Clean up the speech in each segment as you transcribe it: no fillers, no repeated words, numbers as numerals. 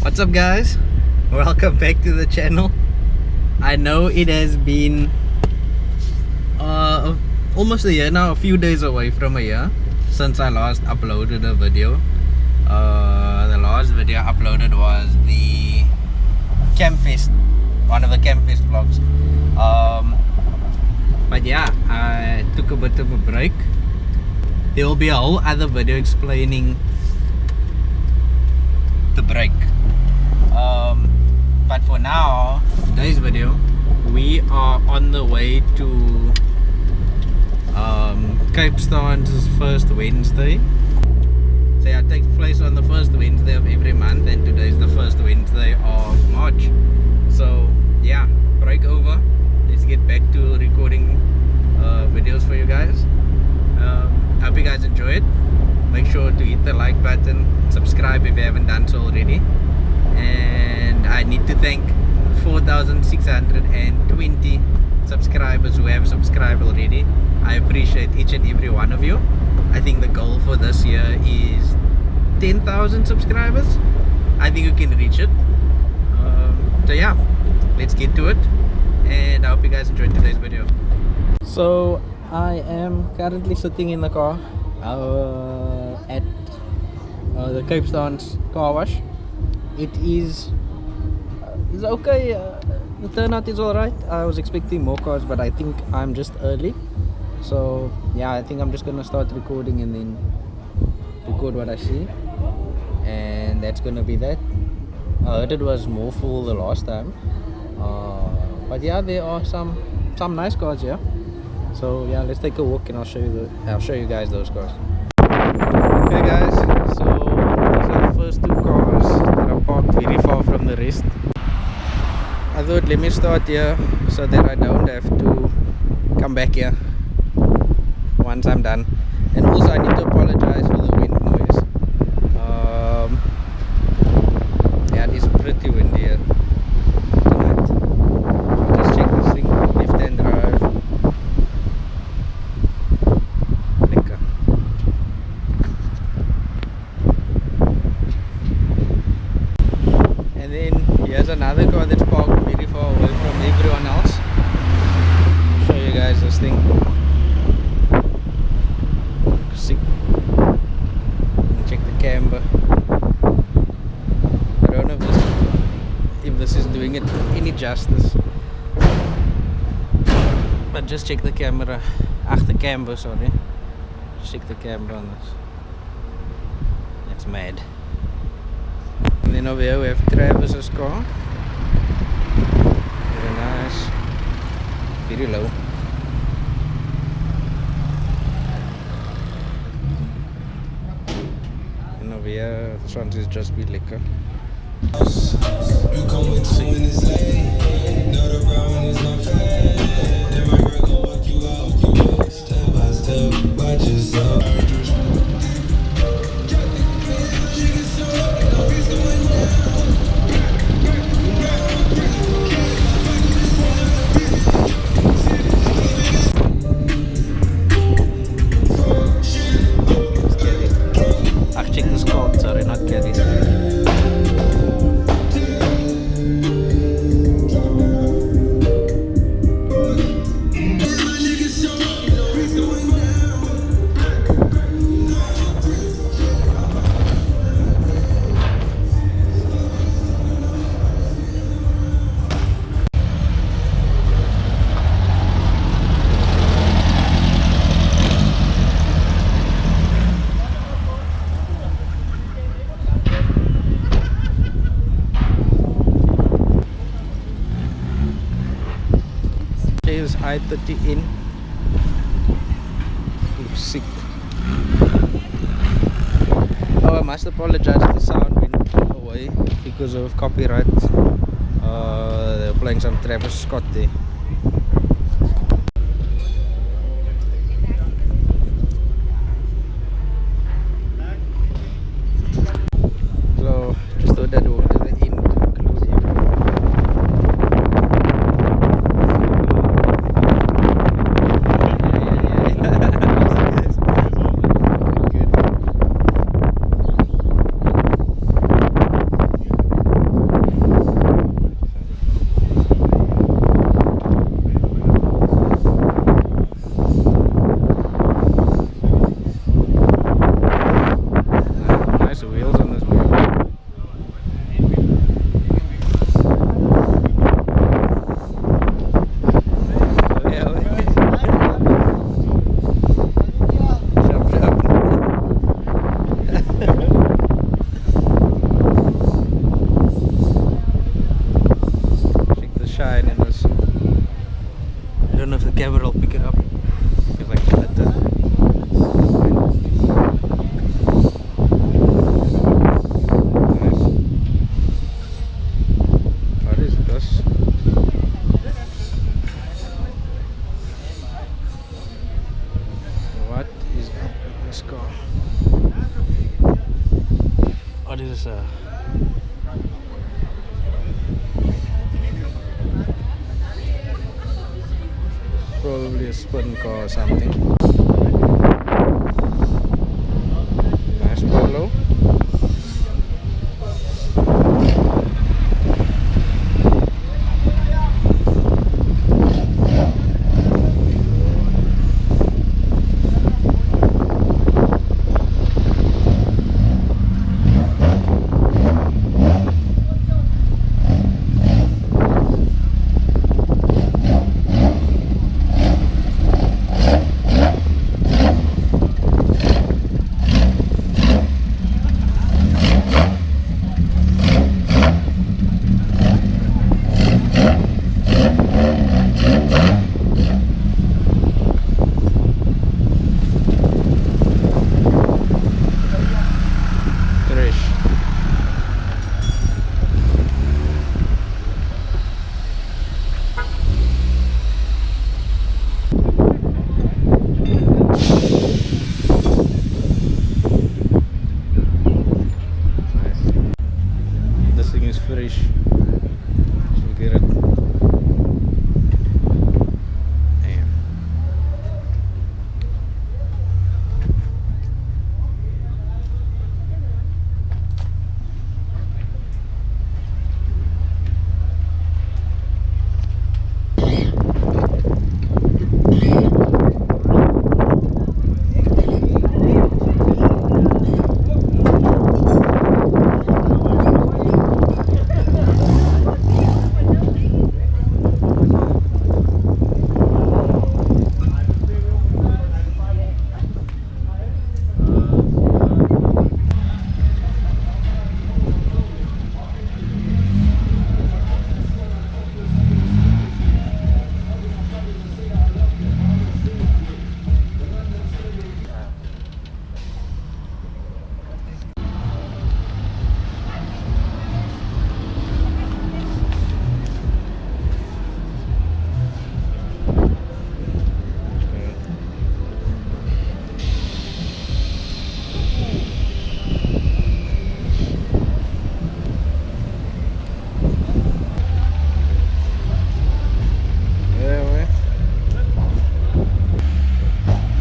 What's up guys, welcome back to the channel. I know it has been almost a year now, a few days away from a year since I last uploaded a video. The last video I uploaded was the Campfest, one of the Campfest vlogs. But yeah, I took a bit of a break. There will be a whole other video explaining the break. But for now, today's video, we are on the way to CapeStance First Wednesday. So yeah, it takes place on the first Wednesday of every month, and today is the first Wednesday of March. So yeah, break over. Let's get back to recording videos for you guys. I hope you guys enjoy it. Make sure to hit the like button, subscribe if you haven't done so already. And I need to thank 4,620 subscribers who have subscribed already. I appreciate each and every one of you. I think the goal for this year is 10,000 subscribers. I think you can reach it. So yeah, let's get to it, and I hope you guys enjoyed today's video. So I am currently sitting in the car at the CapeStance car wash. It is it's okay. The turnout is alright. I was expecting more cars, but I think I'm just early. So yeah, I think I'm just gonna start recording and then record what I see, and that's gonna be that. I heard it was more full the last time, but yeah, there are some nice cars here. So yeah, let's take a walk and I'll show you guys those cars. Okay guys, so these are the first two cars that are parked very far from the rest. I thought let me start here so that I don't have to come back here once I'm done. And also I need to apologize for the wind noise. Yeah, it is pretty windy here tonight. I'll just check this thing, left hand drive. Lekker. And then here's another car that's parked very far away from everyone else. I'll show you guys this thing. See, check the camber. I don't know if this is doing it any justice, but just check the camera. The camber, sorry. Just check the camera on this. That's mad. And then over here we have Travis's car. Very nice. Very low. And over here, this one is just be liquor. You come with two when it's late. Know the brown is not fair. Then my girl gon' walk you out. Step by step, watch yourself. Check this code, sorry, not Kelly. Is I-30 in. Looks sick. Oh, I must apologize if the sound went away because of copyright. They were playing some Travis Scott there. So just thought that over to the end to include everyone. Good. camera will pick it up if I kill it. What is this? What is up with this car? What is this? Probably a spin car or something. Nice polo. Fresh. So get it. Damn.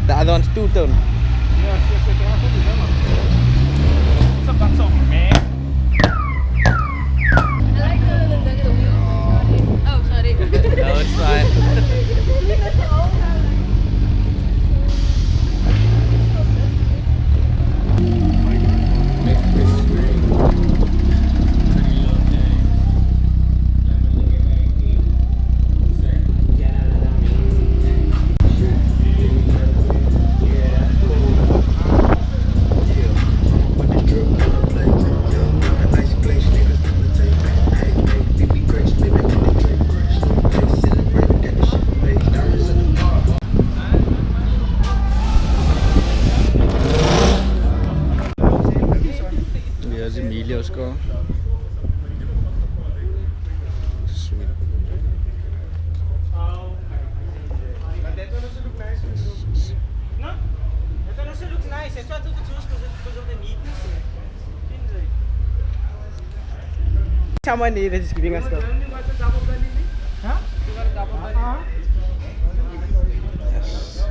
The other one's two-tone. Oh, sorry. No, it's fine. Here's Emilio's car. Sweet. No? That also looks nice. That's why I took the tools because of the neatness. Someone needed is giving us stuff. Huh? Yes.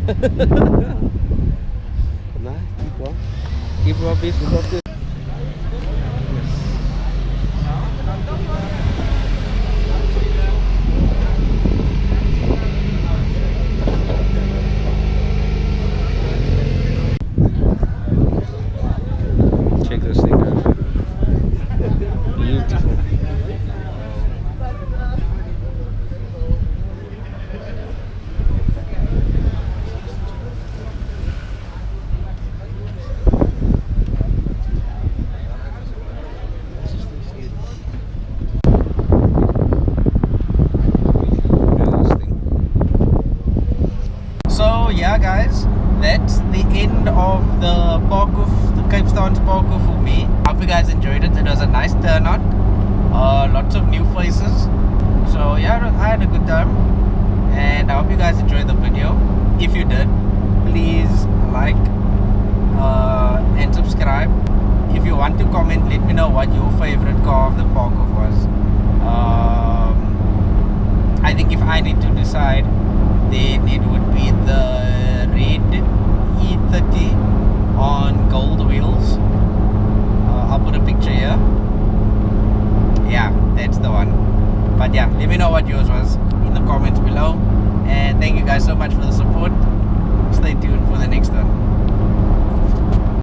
Nah, keep up. Keep up, please. Keep up. Check this thing out. Beautiful. So yeah guys, that's the end of the parkoff, the CapeStance Parkoff for me. Hope you guys enjoyed it. It was a nice turnout, lots of new faces. So yeah, I had a good time, and I hope you guys enjoyed the video. If you did, please like and subscribe. If you want to comment, let me know what your favorite car of the parkoff was. I think if I need to decide, then it would be the red E30 on gold wheels. I'll put a picture here. Yeah, that's the one. But yeah, let me know what yours was in the comments below. And thank you guys so much for the support. Stay tuned for the next one.